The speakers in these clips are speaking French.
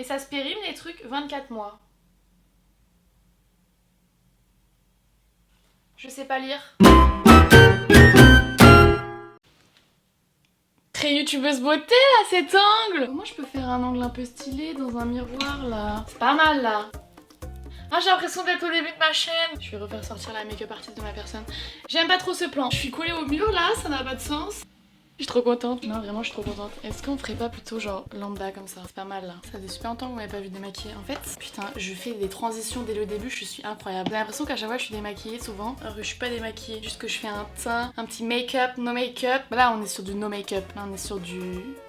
Et ça se périme les trucs 24 mois. Je sais pas lire. Très youtubeuse beauté à cet angle. Comment je peux faire un angle un peu stylé dans un miroir là? C'est pas mal là. Ah, j'ai l'impression d'être au début de ma chaîne. Je vais refaire sortir la make-up artiste de ma personne. J'aime pas trop ce plan. Je suis collée au mur là, ça n'a pas de sens. Je suis trop contente. Non, vraiment, je suis trop contente. Est-ce qu'on ferait pas plutôt genre lambda comme ça? C'est pas mal là. Ça fait super longtemps que vous m'avez pas vu démaquiller. En fait, putain, je fais des transitions dès le début, je suis incroyable. J'ai l'impression qu'à chaque fois je suis démaquillée souvent. Alors que je suis pas démaquillée. Juste que je fais un teint, un petit make-up, no make-up. Là, on est sur du no make-up. Là, on est sur du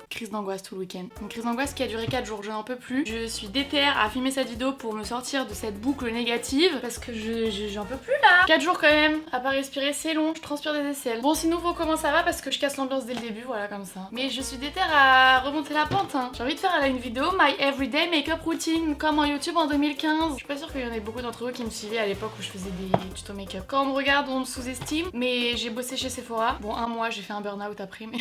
crise d'angoisse tout le week-end. Une crise d'angoisse qui a duré 4 jours, je n'en peux plus. Je suis déterre à filmer cette vidéo pour me sortir de cette boucle négative parce que j'en peux plus là. 4 jours quand même, à pas respirer, c'est long, je transpire des aisselles. Bon, sinon faut comment ça va parce que je casse l'ambiance dès le début, voilà comme ça. Mais je suis déterre à remonter la pente. Hein. J'ai envie de faire là une vidéo My Everyday Makeup Routine comme en YouTube en 2015. Je suis pas sûre qu'il y en ait beaucoup d'entre vous qui me suivaient à l'époque où je faisais des tutos make-up. Quand on me regarde, on me sous-estime, mais j'ai bossé chez Sephora. Bon, un mois, j'ai fait un burn-out après, mais...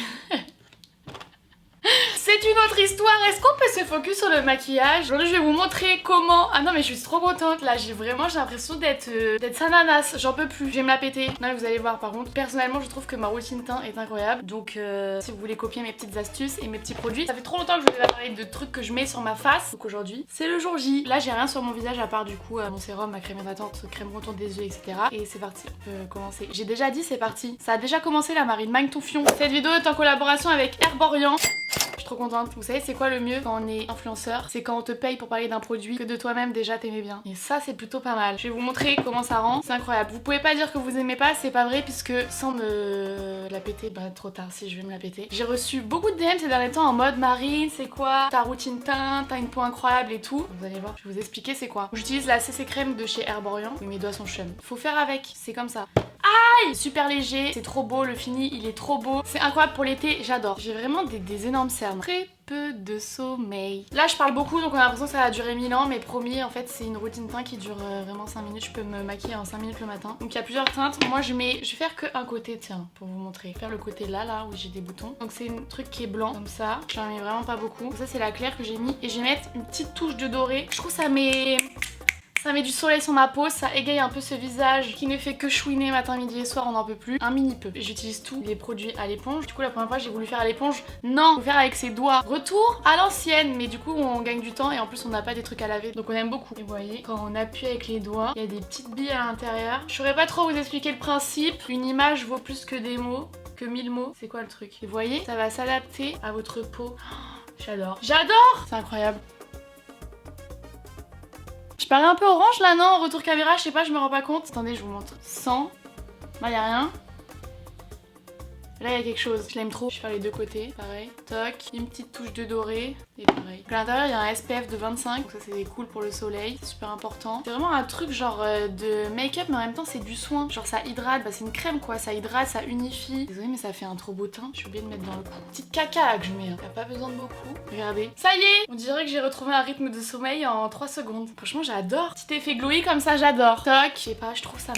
C'est une autre histoire, est-ce qu'on peut se focus sur le maquillage? Aujourd'hui je vais vous montrer comment... Ah non mais je suis trop contente là, j'ai l'impression d'être sananas, j'en peux plus, je vais me la péter. Non mais vous allez voir par contre, personnellement je trouve que ma routine teint est incroyable. Donc si vous voulez copier mes petites astuces et mes petits produits, ça fait trop longtemps que je vous ai pas parlé de trucs que je mets sur ma face. Donc aujourd'hui c'est le jour J. Là j'ai rien sur mon visage à part du coup mon sérum, ma crème hydratante, crème contour des yeux, etc. Et c'est parti, on peut commencer. J'ai déjà dit c'est parti, ça a déjà commencé la Marine Magne ton fion. Cette vidéo est en collaboration avec Herborian. Je suis trop contente. Vous savez c'est quoi le mieux quand on est influenceur? C'est quand on te paye pour parler d'un produit que de toi-même déjà t'aimais bien. Et ça c'est plutôt pas mal. Je vais vous montrer comment ça rend. C'est incroyable. Vous pouvez pas dire que vous aimez pas, c'est pas vrai puisque sans me la péter, bah trop tard si je vais me la péter. J'ai reçu beaucoup de DM ces derniers temps en mode Marine, c'est quoi ta routine teint? T'as une peau incroyable et tout. Vous allez voir, je vais vous expliquer c'est quoi. J'utilise la CC crème de chez Herborian. Oui, mes doigts sont chum. Faut faire avec, c'est comme ça. Aïe! Super léger, c'est trop beau, le fini il est trop beau. C'est incroyable pour l'été, j'adore. J'ai vraiment des énormes cernes. Très peu de sommeil. Là je parle beaucoup donc on a l'impression que ça va durer 1000 ans mais promis en fait c'est une routine teint qui dure vraiment 5 minutes. Je peux me maquiller en 5 minutes le matin. Donc il y a plusieurs teintes. Moi je vais faire que un côté, tiens, pour vous montrer. Je vais faire le côté là où j'ai des boutons. Donc c'est un truc qui est blanc comme ça. J'en mets vraiment pas beaucoup. Donc ça c'est la claire que j'ai mis et je vais mettre une petite touche de doré. Je trouve ça met du soleil sur ma peau, ça égaye un peu ce visage qui ne fait que chouiner matin, midi et soir, on n'en peut plus. Un mini peu. J'utilise tous les produits à l'éponge. Du coup, la première fois, j'ai voulu faire à l'éponge. Non, faut faire avec ses doigts. Retour à l'ancienne, mais du coup, on gagne du temps et en plus, on n'a pas des trucs à laver. Donc, on aime beaucoup. Et vous voyez, quand on appuie avec les doigts, il y a des petites billes à l'intérieur. Je saurais pas trop vous expliquer le principe. Une image vaut plus que des mots, que 1000 mots. C'est quoi le truc? Et vous voyez, ça va s'adapter à votre peau. Oh, j'adore. J'adore! C'est incroyable. Je parais un peu orange là, non? En retour caméra, je sais pas, je me rends pas compte. Attendez, je vous montre. 100. Là, y a rien. Là, il y a quelque chose. Je l'aime trop. Je vais faire les deux côtés. Pareil. Toc. Une petite touche de doré. Et pareil. Donc, à l'intérieur, il y a un SPF de 25. Donc, ça, c'est cool pour le soleil. C'est super important. C'est vraiment un truc genre de make-up, mais en même temps, c'est du soin. Genre, ça hydrate. Bah, c'est une crème quoi. Ça hydrate, ça unifie. Désolée, mais ça fait un trop beau teint. Je suis obligée de mettre dans le cou. Petite caca là que je mets. Hein. Y a pas besoin de beaucoup. Regardez. Ça y est! On dirait que j'ai retrouvé un rythme de sommeil en 3 secondes. Franchement, j'adore. Petit effet glowy comme ça, j'adore. Toc. Je sais pas, je trouve ça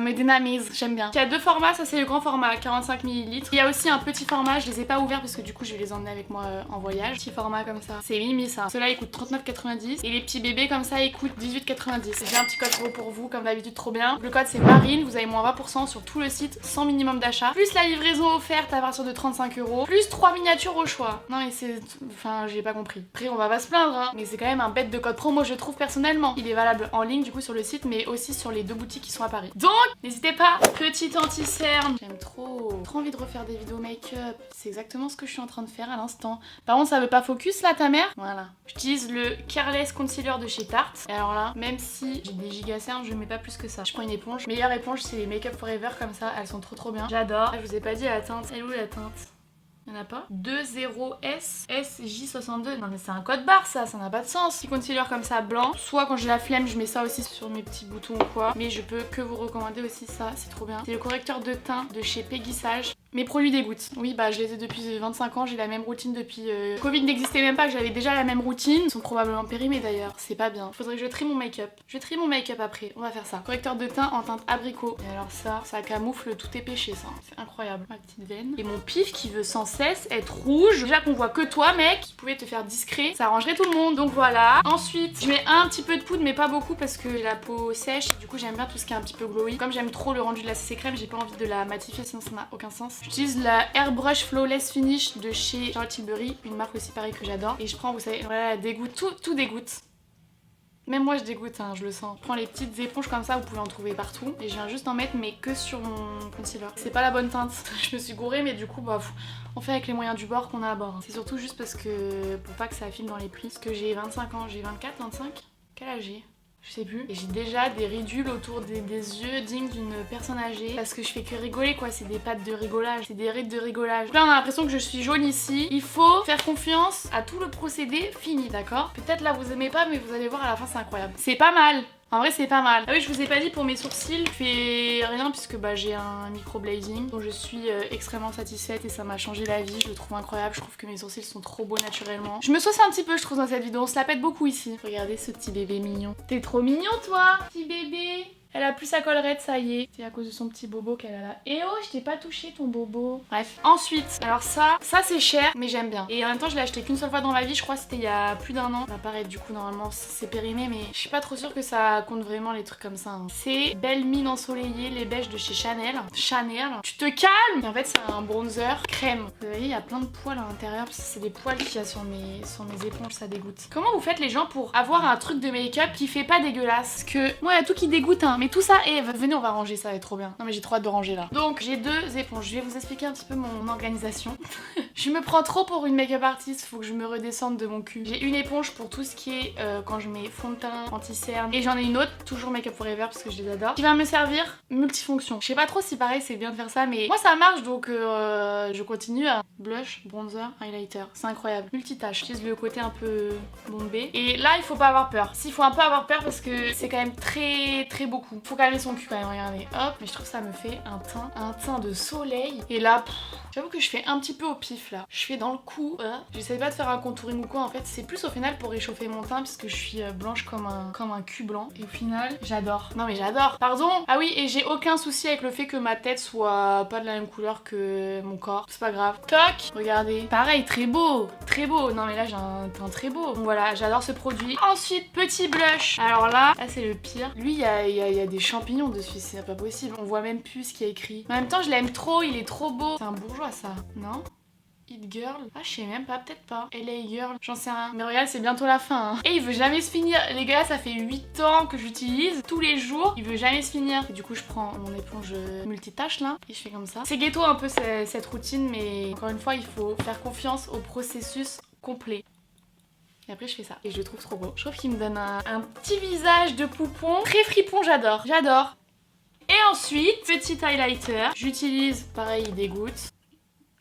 me dynamise, j'aime bien. Il y a deux formats, ça c'est le grand format, 45 ml. Il y a aussi un petit format, je les ai pas ouverts parce que du coup je vais les emmener avec moi en voyage. Petit format comme ça, c'est mimi ça. Ceux-là ils coûtent 39,90 et les petits bébés comme ça ils coûtent 18,90. J'ai un petit code promo pour vous, comme d'habitude trop bien. Le code c'est Marine, vous avez moins 20% sur tout le site sans minimum d'achat. Plus la livraison offerte à partir de 35 €. Plus 3 miniatures au choix. Non mais c'est... Enfin j'ai pas compris. Après on va pas se plaindre hein, mais c'est quand même un bête de code promo je trouve personnellement. Il est valable en ligne du coup sur le site mais aussi sur les deux boutiques qui sont à Paris. Donc n'hésitez pas, petit anti-cerne. J'aime trop. Trop envie de refaire des vidéos make-up. C'est exactement ce que je suis en train de faire à l'instant. Par contre, ça veut pas focus là, ta mère? Voilà. J'utilise le Careless Concealer de chez Tarte. Et alors là, même si j'ai des giga cernes, je mets pas plus que ça. Je prends une éponge. Meilleure éponge, c'est les Make Up Forever comme ça. Elles sont trop bien. J'adore. Je vous ai pas dit la teinte. Elle est où la teinte? Y'en a pas? 20S SJ62. Non mais c'est un code barre ça n'a pas de sens. Petit concealer comme ça blanc. Soit quand j'ai la flemme je mets ça aussi sur mes petits boutons ou quoi. Mais je peux que vous recommander aussi ça, c'est trop bien. C'est le correcteur de teint de chez Peggy Sage. Mes produits dégoûtent. Oui, bah je les ai depuis 25 ans, j'ai la même routine depuis... Covid n'existait même pas, que j'avais déjà la même routine. Ils sont probablement périmés d'ailleurs, c'est pas bien. Faudrait que je trie mon make-up. Je trie mon make-up après, on va faire ça. Correcteur de teint en teinte abricot. Et alors ça camoufle tout est péché ça. C'est incroyable. Ma petite veine. Et mon pif qui veut sans cesse être rouge. Déjà qu'on voit que toi mec, qui pouvait te faire discret, ça arrangerait tout le monde. Donc voilà. Ensuite, je mets un petit peu de poudre mais pas beaucoup parce que j'ai la peau sèche. Du coup j'aime bien tout ce qui est un petit peu glowy. Comme j'aime trop le rendu de la CC crème, j'ai pas envie de la matifier sinon ça n'a aucun sens. J'utilise la Airbrush Flawless Finish de chez Charlotte Tilbury, une marque aussi pareil que j'adore. Et je prends, vous savez, voilà, la dégoûte, tout dégoûte. Même moi je dégoûte, hein, je le sens. Je prends les petites éponges comme ça, vous pouvez en trouver partout. Et je viens juste en mettre, mais que sur mon concealer. C'est pas la bonne teinte. Je me suis gourée, mais du coup, bah, on fait avec les moyens du bord qu'on a à bord. C'est surtout juste parce que, pour pas que ça file dans les plis. Parce que j'ai 25 ans, j'ai 24, 25. Quel âge j'ai ? Je sais plus. Et j'ai déjà des ridules autour des yeux dignes d'une personne âgée. Parce que je fais que rigoler quoi, c'est des pattes de rigolage, c'est des rides de rigolage. Là on a l'impression que je suis jaune ici. Il faut faire confiance à tout le procédé fini, d'accord? Peut-être là vous aimez pas mais vous allez voir à la fin c'est incroyable. C'est pas mal. En vrai c'est pas mal. Ah oui je vous ai pas dit pour mes sourcils, je fais rien puisque bah, j'ai un micro-blazing dont je suis extrêmement satisfaite et ça m'a changé la vie, je le trouve incroyable, je trouve que mes sourcils sont trop beaux naturellement. Je me sauce un petit peu je trouve dans cette vidéo, on se la pète beaucoup ici. Regardez ce petit bébé mignon. T'es trop mignon toi, petit bébé. Elle a plus sa collerette, ça y est. C'est à cause de son petit bobo qu'elle a là. Et oh, je t'ai pas touché ton bobo. Bref. Ensuite, alors ça c'est cher, mais j'aime bien. Et en même temps, je l'ai acheté qu'une seule fois dans ma vie, je crois que c'était il y a plus d'un an. Ça va paraître du coup, normalement, c'est périmé, mais je suis pas trop sûre que ça compte vraiment les trucs comme ça. Hein. C'est Belle Mine Ensoleillée, les beiges de chez Chanel. Chanel. Tu te calmes! Et en fait, c'est un bronzer crème. Vous voyez, il y a plein de poils à l'intérieur, parce que c'est des poils qu'il y a sur mes éponges, ça dégoûte. Comment vous faites les gens pour avoir un truc de make-up qui fait pas dégueulasse? Parce que moi, il y a tout qui dégoûte, hein. Mais tout ça, et venez on va ranger, ça va être trop bien. Non mais j'ai trop hâte de ranger là. Donc j'ai 2 éponges, je vais vous expliquer un petit peu mon organisation. Je me prends trop pour une make-up artiste, faut que je me redescende de mon cul. J'ai une éponge pour tout ce qui est quand je mets fond de teint, anti-cerne. Et j'en ai une autre, toujours Make Up Forever parce que je les adore, qui va me servir multifonction. Je sais pas trop si pareil c'est bien de faire ça mais moi ça marche donc je continue à blush, bronzer, highlighter. C'est incroyable. Multitâche. J'utilise le côté un peu bombé. Et là il faut pas avoir peur. S'il faut un peu avoir peur parce que c'est quand même très beaucoup. Faut calmer son cul quand même, regardez. Hop, mais je trouve que ça me fait un teint de soleil. Et là, j'avoue que je fais un petit peu au pif là. Je fais dans le cou. J'essaie pas de faire un contouring ou quoi en fait. C'est plus au final pour réchauffer mon teint puisque je suis blanche comme un cul blanc. Et au final, j'adore. Non mais j'adore. Pardon. Ah oui, et j'ai aucun souci avec le fait que ma tête soit pas de la même couleur que mon corps. C'est pas grave. Toc. Regardez. Pareil, très beau. Très beau. Non mais là j'ai un teint très beau. Donc voilà, j'adore ce produit. Ensuite, petit blush. Alors là c'est le pire. Lui, il y a des champignons dessus, c'est pas possible. On voit même plus ce qu'il y a écrit. En même temps, je l'aime trop, il est trop beau. C'est un bourgeois ça, non? It Girl? Ah, je sais même pas, peut-être pas. LA Girl, j'en sais rien. Mais regarde, c'est bientôt la fin. Hein. Et il veut jamais se finir. Les gars, ça fait 8 ans que j'utilise tous les jours. Il veut jamais se finir. Et du coup, je prends mon éponge multitâche là et je fais comme ça. C'est ghetto un peu cette routine, mais encore une fois, il faut faire confiance au processus complet. Et après je fais ça. Et je le trouve trop beau. Je trouve qu'il me donne un petit visage de poupon. Très fripon, j'adore. J'adore. Et ensuite, petit highlighter. J'utilise, pareil, il dégoûte.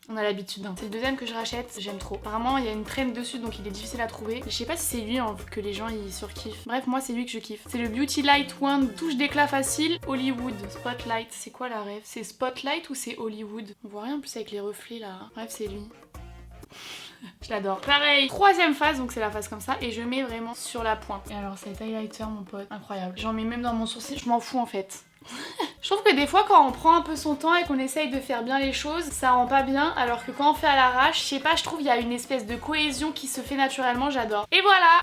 On a l'habitude. Hein. C'est le deuxième que je rachète. J'aime trop. Apparemment, il y a une traîne dessus, donc il est difficile à trouver. Je sais pas si c'est lui hein, que les gens ils surkiffent. Bref, moi c'est lui que je kiffe. C'est le Beauty Light One. Touche d'éclat facile. Hollywood. Spotlight. C'est quoi la rêve? C'est Spotlight ou c'est Hollywood? On voit rien en plus avec les reflets là. Bref, c'est lui. Je l'adore. Pareil, 3ème phase, donc c'est la phase comme ça, et je mets vraiment sur la pointe. Et alors cet highlighter, mon pote, incroyable. J'en mets même dans mon sourcil, je m'en fous en fait. Je trouve que des fois quand on prend un peu son temps et qu'on essaye de faire bien les choses, ça rend pas bien, alors que quand on fait à l'arrache, je sais pas, je trouve il y a une espèce de cohésion qui se fait naturellement, j'adore. Et voilà.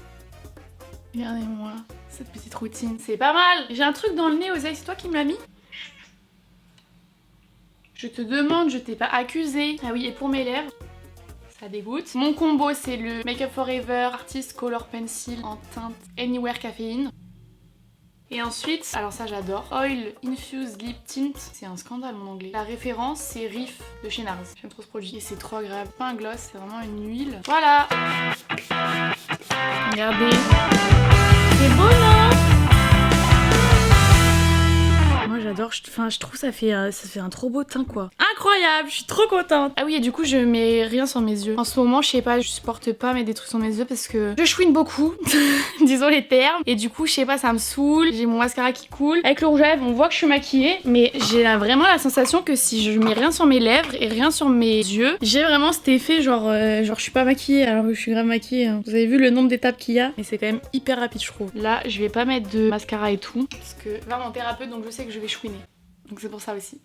Regardez-moi cette petite routine, c'est pas mal. J'ai un truc dans le nez, Oseille, c'est toi qui me l'as mis? Je te demande, je t'ai pas accusé. Ah oui, et pour mes lèvres, ça dégoûte. Mon combo, c'est le Make Up Forever Artist Color Pencil en teinte Anywhere Caféine. Et ensuite, alors ça j'adore, Oil Infused Lip Tint. C'est un scandale mon anglais. La référence, c'est Riff de chez Nars. J'aime trop ce produit et c'est trop agréable. Pas un gloss, c'est vraiment une huile. Voilà. Regardez. C'est beau non? Moi j'adore, je trouve ça fait un trop beau teint quoi. incroyable, je suis trop contente. Ah oui, et du coup, je mets rien sur mes yeux. En ce moment, je sais pas, je supporte pas mettre des trucs sur mes yeux parce que je chouine beaucoup, disons les termes. Et du coup, je sais pas, ça me saoule. J'ai mon mascara qui coule. Avec le rouge à lèvres, on voit que je suis maquillée, mais j'ai vraiment la sensation que si je mets rien sur mes lèvres et rien sur mes yeux, j'ai vraiment cet effet genre je suis pas maquillée alors que je suis grave maquillée. Hein. Vous avez vu le nombre d'étapes qu'il y a? Mais c'est quand même hyper rapide, je trouve. Là, je vais pas mettre de mascara et tout parce que là, mon thérapeute, donc je sais que je vais chouiner. Donc c'est pour ça aussi.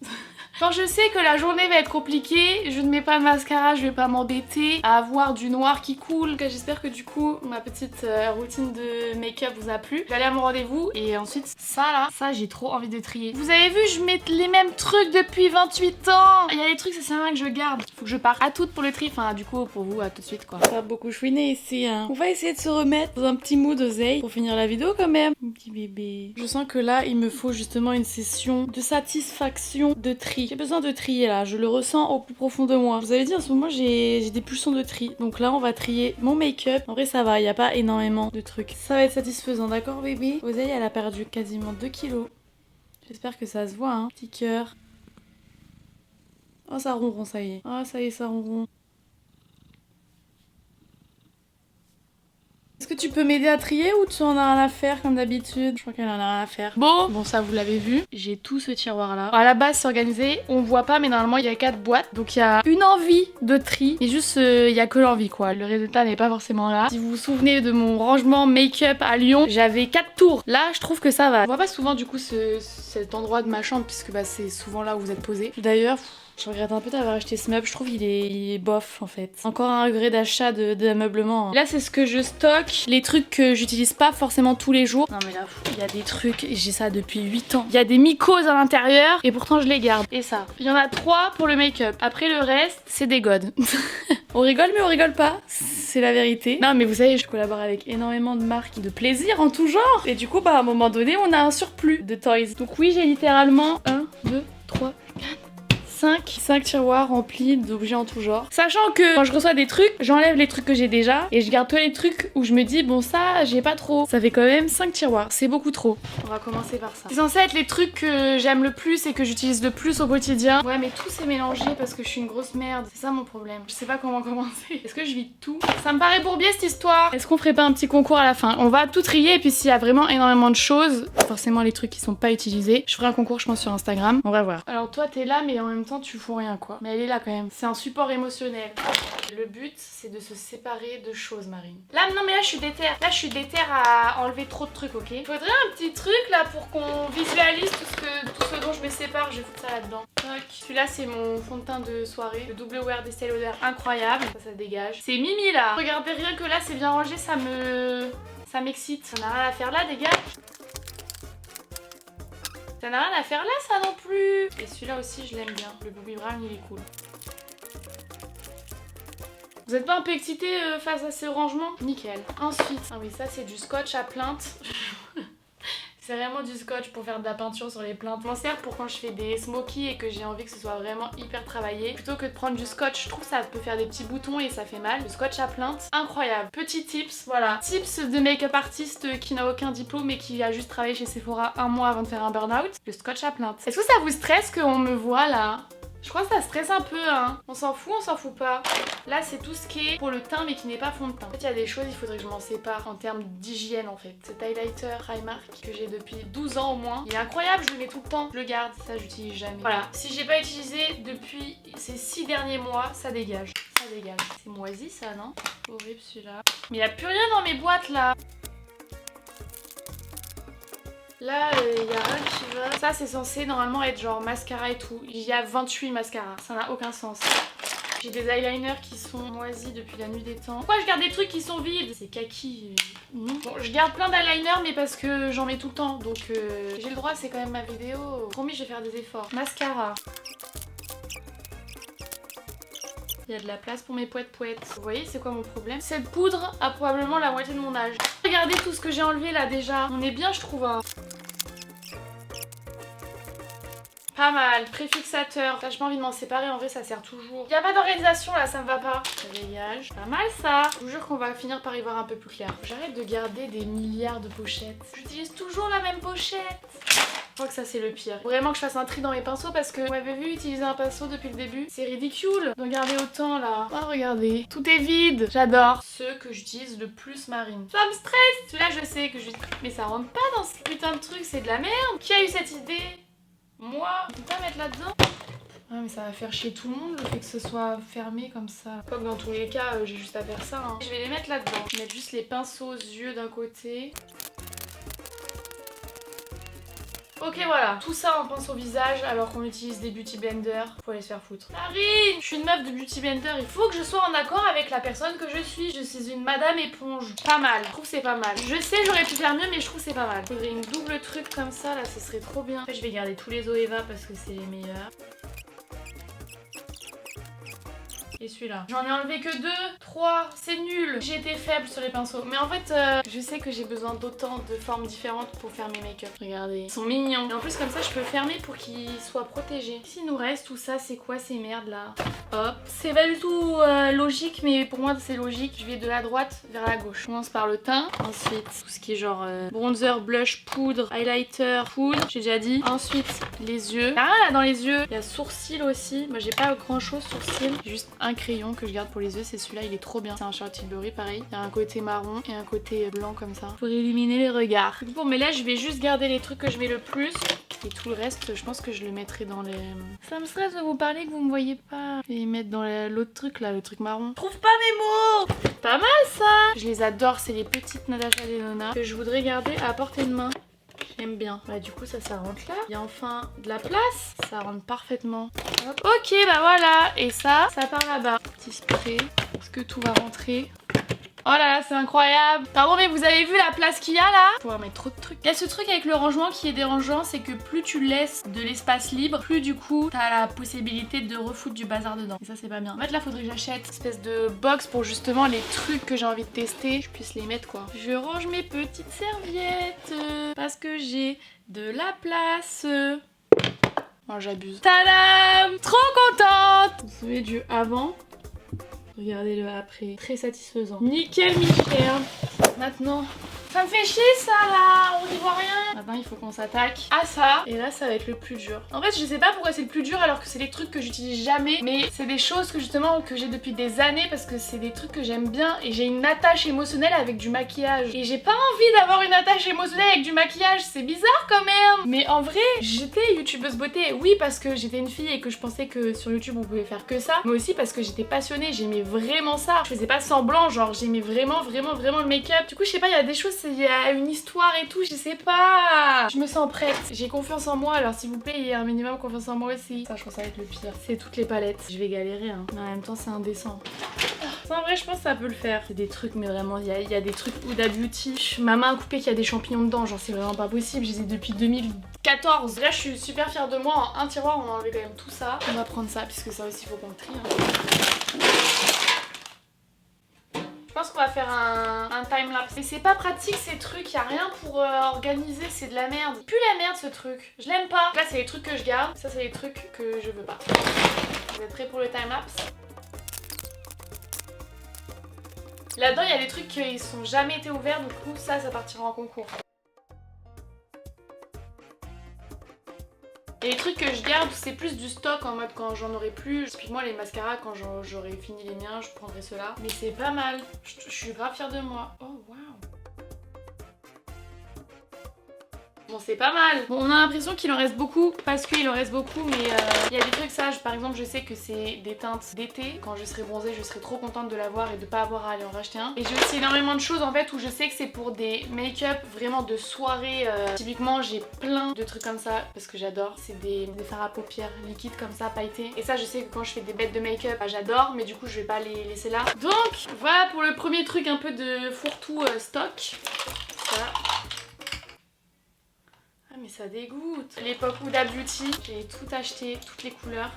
Quand je sais que la journée va être compliquée, je ne mets pas de mascara, je vais pas m'embêter à avoir du noir qui coule. J'espère que du coup ma petite routine de make-up vous a plu. J'allais à mon rendez-vous et ensuite ça là, ça j'ai trop envie de trier. Vous avez vu, je mets les mêmes trucs depuis 28 ans. Il y a des trucs, ça sert à rien que je garde. Faut que je parte à toutes pour le tri. Enfin du coup pour vous à tout de suite quoi. Ça a beaucoup chouiné ici hein. On va essayer de se remettre dans un petit mood oseille pour finir la vidéo quand même. Mon petit bébé. Je sens que là il me faut justement une session de satisfaction de tri. J'ai besoin de trier là, je le ressens au plus profond de moi. Vous avez dit en ce moment j'ai des pulsions de tri. Donc là on va trier mon make-up. En vrai ça va, il n'y a pas énormément de trucs. Ça va être satisfaisant, d'accord bébé? Oseille elle a perdu quasiment 2 kilos. J'espère que ça se voit hein. Petit cœur. Oh ça ronron, ça y est. Oh ça y est, ça ronron. Est-ce que tu peux m'aider à trier ou tu en as rien à faire comme d'habitude? Je crois qu'elle en a rien à faire. Bon ça vous l'avez vu, j'ai tout ce tiroir là. À la base c'est organisé, on voit pas mais normalement il y a 4 boîtes. Donc il y a une envie de tri, mais juste il y a que l'envie quoi. Le résultat n'est pas forcément là. Si vous vous souvenez de mon rangement make-up à Lyon, j'avais 4 tours. Là je trouve que ça va. On voit pas souvent du coup cet endroit de ma chambre puisque bah, c'est souvent là où vous êtes posé. D'ailleurs... je regrette un peu d'avoir acheté ce meuble, je trouve qu'il est bof en fait. Encore un regret d'achat d'ameublement. Hein. Là c'est ce que je stocke, les trucs que j'utilise pas forcément tous les jours. Non mais là, il y a des trucs, j'ai ça depuis 8 ans. Il y a des mycoses à l'intérieur et pourtant je les garde. Et ça, il y en a 3 pour le make-up. Après le reste, c'est des godes. On rigole mais on rigole pas, c'est la vérité. Non mais vous savez, je collabore avec énormément de marques de plaisir en tout genre. Et du coup, bah à un moment donné, on a un surplus de toys. Donc oui, j'ai littéralement 1, 2, 3, 5 tiroirs remplis d'objets en tout genre. Sachant que quand je reçois des trucs, j'enlève les trucs que j'ai déjà et je garde tous les trucs où je me dis bon ça j'ai pas trop. Ça fait quand même 5 tiroirs, c'est beaucoup trop. On va commencer par ça. C'est censé être les trucs que j'aime le plus et que j'utilise le plus au quotidien. Ouais mais tout s'est mélangé parce que je suis une grosse merde. C'est ça mon problème. Je sais pas comment commencer. Est-ce que je vis tout? Ça me paraît bourbier cette histoire. Est-ce qu'on ferait pas un petit concours à la fin? On va tout trier et puis s'il y a vraiment énormément de choses, forcément les trucs qui sont pas utilisés, je ferai un concours je pense sur Instagram. On va voir. Alors toi t'es là mais en même temps tu fous rien quoi. Mais elle est là quand même. C'est un support émotionnel. Le but c'est de se séparer de choses Marine. Là non mais là je suis déter. Là je suis déter à enlever trop de trucs ok. Faudrait un petit truc là pour qu'on visualise tout ce dont je me sépare. Je vais foutre ça là-dedans. Celui-là c'est mon fond de teint de soirée. Le double wear des Estée Lauder incroyable. Ça dégage. C'est Mimi là. Regardez rien que là c'est bien rangé. Ça m'excite. Ça n'a rien à faire là des gars. Ça n'a rien à faire là ça non plus. Et celui-là aussi je l'aime bien. Le Bobbi Brown il est cool. Vous êtes pas un peu excité face à ces rangements? Nickel. Ensuite, ah oui ça c'est du scotch à plainte. C'est vraiment du scotch pour faire de la peinture sur les plaintes. Je m'en sers pour quand je fais des smokies et que j'ai envie que ce soit vraiment hyper travaillé. Plutôt que de prendre du scotch, je trouve que ça peut faire des petits boutons et ça fait mal. Le scotch à plainte, incroyable. Petit tips, voilà. Tips de make-up artiste qui n'a aucun diplôme et qui a juste travaillé chez Sephora un mois avant de faire un burn-out. Le scotch à plainte. Est-ce que ça vous stresse qu'on me voit là? Je crois que ça stresse un peu hein. On s'en fout pas. Là c'est tout ce qui est pour le teint mais qui n'est pas fond de teint. En fait il y a des choses, il faudrait que je m'en sépare en termes d'hygiène en fait. Cet highlighter Highmark que j'ai depuis 12 ans au moins. Il est incroyable, je le mets tout le temps. Je le garde, ça j'utilise jamais. Voilà, si j'ai pas utilisé depuis ces 6 derniers mois, ça dégage. Ça dégage. C'est moisi ça non? Horrible celui-là. Mais il n'y a plus rien dans mes boîtes là. Là, il y a rien qui va. Ça, c'est censé normalement être genre mascara et tout. Il y a 28 mascaras. Ça n'a aucun sens. J'ai des eyeliners qui sont moisis depuis la nuit des temps. Pourquoi je garde des trucs qui sont vides? C'est kaki. Non. Bon, je garde plein d'eyeliners mais parce que j'en mets tout le temps. Donc, j'ai le droit, c'est quand même ma vidéo. Promis, je vais faire des efforts. Mascara. Il y a de la place pour mes poètes-poètes. Vous voyez, c'est quoi mon problème? Cette poudre a probablement la moitié de mon âge. Regardez tout ce que j'ai enlevé là déjà. On est bien, je trouve. Hein. Pas mal. Préfixateur. Là, j'ai pas envie de m'en séparer. En vrai, ça sert toujours. Il n'y a pas d'organisation là, ça me va pas. Ça dégage. Pas mal ça. Je vous jure qu'on va finir par y voir un peu plus clair. J'arrête de garder des milliards de pochettes. J'utilise toujours la même pochette. crois que ça c'est le pire. Faut vraiment que je fasse un tri dans mes pinceaux parce que vous m'avez vu utiliser un pinceau depuis le début. C'est ridicule de regarder autant là. Oh regardez, tout est vide. J'adore. Ceux que j'utilise le plus Marine. Ça me stresse. Celui-là je sais que je... Mais ça rentre pas dans ce putain de truc, c'est de la merde. Qui a eu cette idée? Moi. On peut pas mettre là-dedans? Ah mais ça va faire chier tout le monde le fait que ce soit fermé comme ça. Pas que dans tous les cas j'ai juste à faire ça hein. Je vais les mettre là-dedans. Je vais mettre juste les pinceaux aux yeux d'un côté. Ok voilà, tout ça en pinceau visage alors qu'on utilise des beauty blenders. Faut aller se faire foutre. Marine, je suis une meuf de beauty blender, il faut que je sois en accord avec la personne que je suis. Je suis une madame éponge. Pas mal, je trouve que c'est pas mal. Je sais j'aurais pu faire mieux mais je trouve que c'est pas mal. Il faudrait une double truc comme ça là, ce serait trop bien. En fait, je vais garder tous les Zoeva parce que c'est les meilleurs. Et celui-là. J'en ai enlevé que 2, 3, c'est nul. J'ai été faible sur les pinceaux. Mais en fait, je sais que j'ai besoin d'autant de formes différentes pour faire mes make-up. Regardez, ils sont mignons. Et en plus, comme ça, je peux fermer pour qu'ils soient protégés. S'il nous reste tout ça, c'est quoi ces merdes là? Hop. C'est pas du tout logique, mais pour moi, c'est logique. Je vais de la droite vers la gauche. Je commence par le teint. Ensuite, tout ce qui est genre bronzer, blush, poudre, highlighter, poudre. J'ai déjà dit. Ensuite, les yeux. Y'a rien là dans les yeux. Il y a sourcils aussi. Moi, j'ai pas grand chose sourcils. J'ai juste un crayon que je garde pour les yeux, c'est celui-là, il est trop bien. C'est un Charlotte Tilbury pareil. Il y a un côté marron et un côté blanc comme ça pour éliminer les regards. Du coup, pour mes lèvres, je vais juste garder les trucs que je mets le plus et tout le reste, je pense que je le mettrai dans les... Ça me stresse de vous parler que vous me voyez pas. Je vais les mettre dans l'autre truc là, le truc marron. Je trouve pas mes mots. Pas mal ça. Je les adore, c'est les petites Natasha Denona que je voudrais garder à portée de main. J'aime bien. Bah du coup ça rentre là. Il y a enfin de la place. Ça rentre parfaitement. Hop. Ok bah voilà. Et ça part là-bas. Petit spray. Est-ce que tout va rentrer? Oh là là, c'est incroyable. Pardon, mais vous avez vu la place qu'il y a là? Faut mettre trop de trucs. Il y a ce truc avec le rangement qui est dérangeant, c'est que plus tu laisses de l'espace libre, plus du coup t'as la possibilité de refoutre du bazar dedans. Et ça c'est pas bien. En fait là faudrait que j'achète une espèce de box pour justement les trucs que j'ai envie de tester, je puisse les mettre quoi. Je range mes petites serviettes parce que j'ai de la place. Oh j'abuse. Tadam! Trop contente! Vous vous souvenez du avant? Regardez le après, très satisfaisant. Nickel Michel. Maintenant, ça me fait chier ça là, on n'y voit rien. Maintenant il faut qu'on s'attaque à ça. Et là ça va être le plus dur. En fait je sais pas pourquoi c'est le plus dur alors que c'est des trucs que j'utilise jamais. Mais c'est des choses que justement que j'ai depuis des années parce que c'est des trucs que j'aime bien. Et j'ai une attache émotionnelle avec du maquillage. Et j'ai pas envie d'avoir une attache émotionnelle avec du maquillage, c'est bizarre quand même. Mais en vrai, j'étais youtubeuse beauté. Oui parce que j'étais une fille et que je pensais que sur YouTube on pouvait faire que ça. Mais aussi parce que j'étais passionnée, j'aimais vraiment ça. Je faisais pas semblant, genre j'aimais vraiment le make-up. Du coup je sais pas, il y a des choses, il y a une histoire et tout, je sais pas. Je me sens prête, j'ai confiance en moi, alors s'il vous plaît, il y a un minimum confiance en moi aussi. Ça je pense que ça va être le pire. C'est toutes les palettes. Je vais galérer hein, mais en même temps c'est indécent. En vrai je pense que ça peut le faire. C'est des trucs mais vraiment, il y a des trucs Huda Beauty. Ma main a coupé qu'il y a des champignons dedans, genre c'est vraiment pas possible. Je les ai depuis 2014. Là je suis super fière de moi. En un tiroir on a enlevé quand même tout ça. On va prendre ça puisque ça aussi faut qu'on le trie hein. Je pense qu'on va faire un timelapse. Mais c'est pas pratique ces trucs, y a rien pour organiser, c'est de la merde. Plus la merde ce truc, je l'aime pas. Là c'est les trucs que je garde, ça c'est les trucs que je veux pas. Vous êtes prêts pour le timelapse? Là-dedans il y a des trucs qui sont jamais été ouverts, du coup ça partira en concours. Et les trucs que je garde, c'est plus du stock en mode quand j'en aurai plus. Typiquement les mascaras, quand j'aurai fini les miens, je prendrai ceux-là. Mais c'est pas mal, je suis grave fière de moi. Oh waouh. Bon c'est pas mal. Bon on a l'impression qu'il en reste beaucoup parce qu'il en reste beaucoup mais il y a des trucs ça, par exemple je sais que c'est des teintes d'été. Quand je serai bronzée je serai trop contente de l'avoir et de pas avoir à aller en racheter un. Et j'ai aussi énormément de choses en fait où je sais que c'est pour des make-up vraiment de soirée. Typiquement j'ai plein de trucs comme ça parce que j'adore. C'est des fards à paupières liquides comme ça pailletés. Et ça je sais que quand je fais des bêtes de make-up j'adore mais du coup je vais pas les laisser là. Donc voilà pour le premier truc un peu de fourre-tout stock. Ça. Mais ça dégoûte. L'époque Huda Beauty, j'ai tout acheté, toutes les couleurs.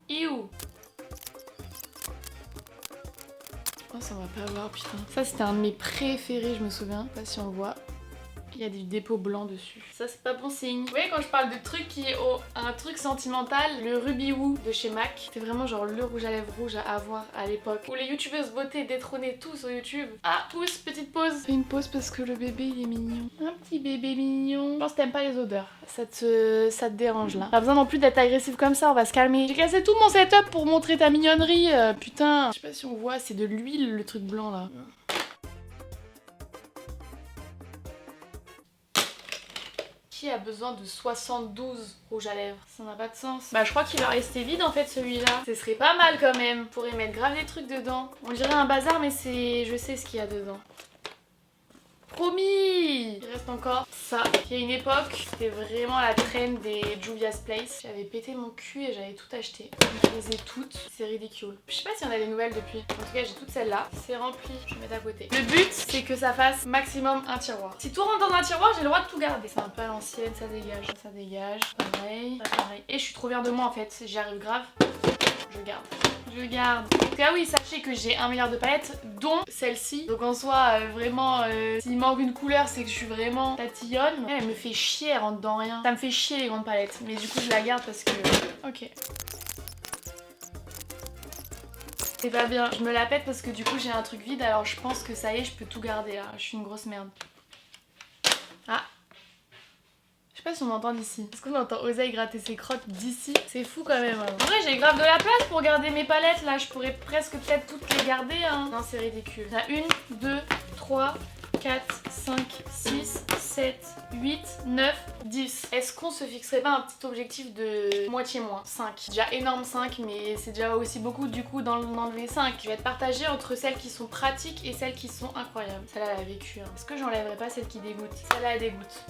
Iou. Oh ça on va pas voir putain. Ça c'était un de mes préférés je me souviens. Je sais pas si on le voit. Il y a du dépôt blanc dessus. Ça c'est pas bon signe. Vous voyez quand je parle de trucs qui ont un truc sentimental, le Ruby Woo de chez MAC, c'était vraiment genre le rouge à lèvres rouge à avoir à l'époque. Où les youtubeuses beauté détrônaient tout sur YouTube. Ah, pouce, petite pause. Fais une pause parce que le bébé il est mignon. Un petit bébé mignon. Je pense que t'aimes pas les odeurs. Ça te dérange là. Pas besoin non plus d'être agressif comme ça, on va se calmer. J'ai cassé tout mon setup pour montrer ta mignonnerie. Putain. Je sais pas si on voit, c'est de l'huile le truc blanc là. Qui a besoin de 72 rouges à lèvres? Ça n'a pas de sens. Bah je crois qu'il va rester vide en fait celui-là. Ce serait pas mal quand même. On pourrait mettre grave des trucs dedans. On dirait un bazar mais c'est... je sais ce qu'il y a dedans. Promis! Il reste encore ça. Il y a une époque, c'était vraiment la trend des Juvia's Place. J'avais pété mon cul et j'avais tout acheté. Je les ai toutes. C'est ridicule. Je sais pas s'il y en a des nouvelles depuis. En tout cas, j'ai toutes celles-là. C'est rempli. Je vais mettre à côté. Le but, c'est que ça fasse maximum un tiroir. Si tout rentre dans un tiroir, j'ai le droit de tout garder. C'est un peu à l'ancienne, ça dégage. Ça dégage. Pareil. Pareil. Et je suis trop fière de moi en fait. J'y arrive grave. Je garde. Je garde. En tout cas oui, sachez que j'ai 1 milliard de palettes, dont celle-ci. Donc en soi, vraiment, s'il manque une couleur, c'est que je suis vraiment tatillonne. Elle me fait chier, elle rentre dans rien. Ça me fait chier les grandes palettes. Mais du coup, je la garde parce que... Ok. C'est pas bien. Je me la pète parce que du coup, j'ai un truc vide. Alors je pense que ça y est, je peux tout garder là. Je suis une grosse merde. Ah. Je sais pas si on entend d'ici. Est-ce qu'on entend Oseille gratter ses crottes d'ici? C'est fou quand même. En vrai, j'ai grave de la place pour garder mes palettes là. Je pourrais presque peut-être toutes les garder. Hein. Non, c'est ridicule. On a 1, 2, 3, 4, 5, 6, 7, 8, 9, 10. Est-ce qu'on se fixerait pas un petit objectif de moitié moins? 5. Déjà énorme 5, mais c'est déjà aussi beaucoup du coup d'enlever 5. Je vais être partagée entre celles qui sont pratiques et celles qui sont incroyables. Celle-là, elle a vécu. Hein. Est-ce que j'enlèverais pas celle qui dégoûte? Celle-là, elle dégoûte.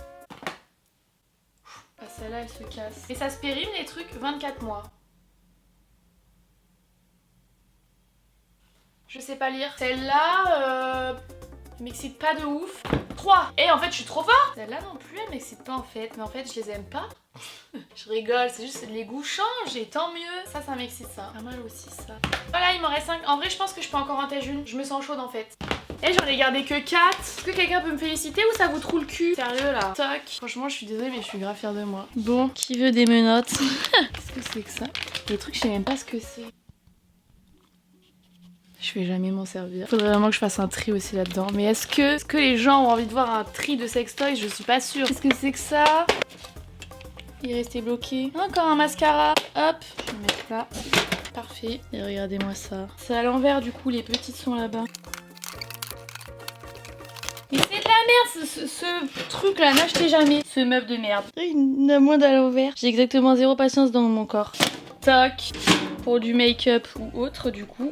Ah, celle-là, elle se casse. Et ça se périme les trucs 24 mois. Je sais pas lire. Celle-là, elle m'excite pas de ouf. 3. Et en fait, je suis trop fort. Celle-là non plus, elle m'excite pas en fait. Mais en fait, je les aime pas. Je rigole, c'est juste les goûts changent et tant mieux. Ça m'excite ça. Pas mal aussi ça. Voilà, il m'en reste 5. En vrai, je pense que je peux encore en tèche une. Je me sens chaude en fait. Et j'en ai gardé que 4. Est-ce que quelqu'un peut me féliciter ou ça vous troue le cul? Sérieux là. Toc. Franchement, je suis désolée, mais je suis grave fière de moi. Bon, qui veut des menottes? Qu'est-ce que c'est que ça? Les trucs, je sais même pas ce que c'est. Je vais jamais m'en servir. Faudrait vraiment que je fasse un tri aussi là-dedans. Mais est-ce que les gens ont envie de voir un tri de sextoys? Je suis pas sûre. Qu'est-ce que c'est que ça? Il est resté bloqué. Encore un mascara. Hop. Je vais mettre là. Parfait. Et regardez-moi ça. C'est à l'envers du coup, les petites sont là-bas. Et c'est de la merde ce truc là, n'achetez jamais ce meuf de merde. Une amande à l'envers. J'ai exactement 0 patience dans mon corps. Toc. Pour du make-up ou autre du coup.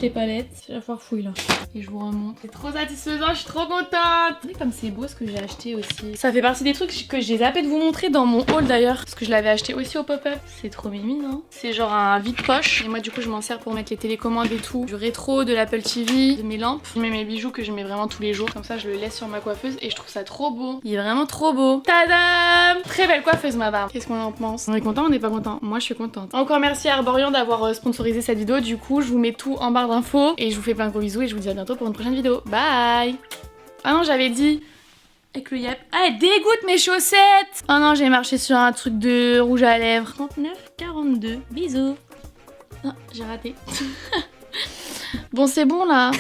Les palettes, c'est la foire fouille là. Et je vous remonte. C'est trop satisfaisant, je suis trop contente. Vous savez comme c'est beau ce que j'ai acheté aussi. Ça fait partie des trucs que j'ai zappé de vous montrer dans mon haul d'ailleurs. Parce que je l'avais acheté aussi au pop-up. C'est trop mimi non? C'est genre un vide-poche. Et moi du coup je m'en sers pour mettre les télécommandes et tout. Du rétro, de l'Apple TV, de mes lampes. Je mets mes bijoux que je mets vraiment tous les jours. Comme ça je le laisse sur ma coiffeuse et je trouve ça trop beau. Il est vraiment trop beau. Tadam! Très belle coiffeuse ma barbe. Qu'est-ce qu'on en pense? On est content ou on n'est pas content? Moi je suis contente. Encore merci à Arborian d'avoir sponsorisé cette vidéo. Du coup je vous mets tout en barre d'infos. Et je vous fais plein de gros bisous et je vous dis à bientôt pour une prochaine vidéo. Bye! Ah non, j'avais dit avec le yep. Ah, elle dégoûte mes chaussettes! Oh non, j'ai marché sur un truc de rouge à lèvres. 39,42. Bisous! Ah, j'ai raté. Bon, c'est bon là.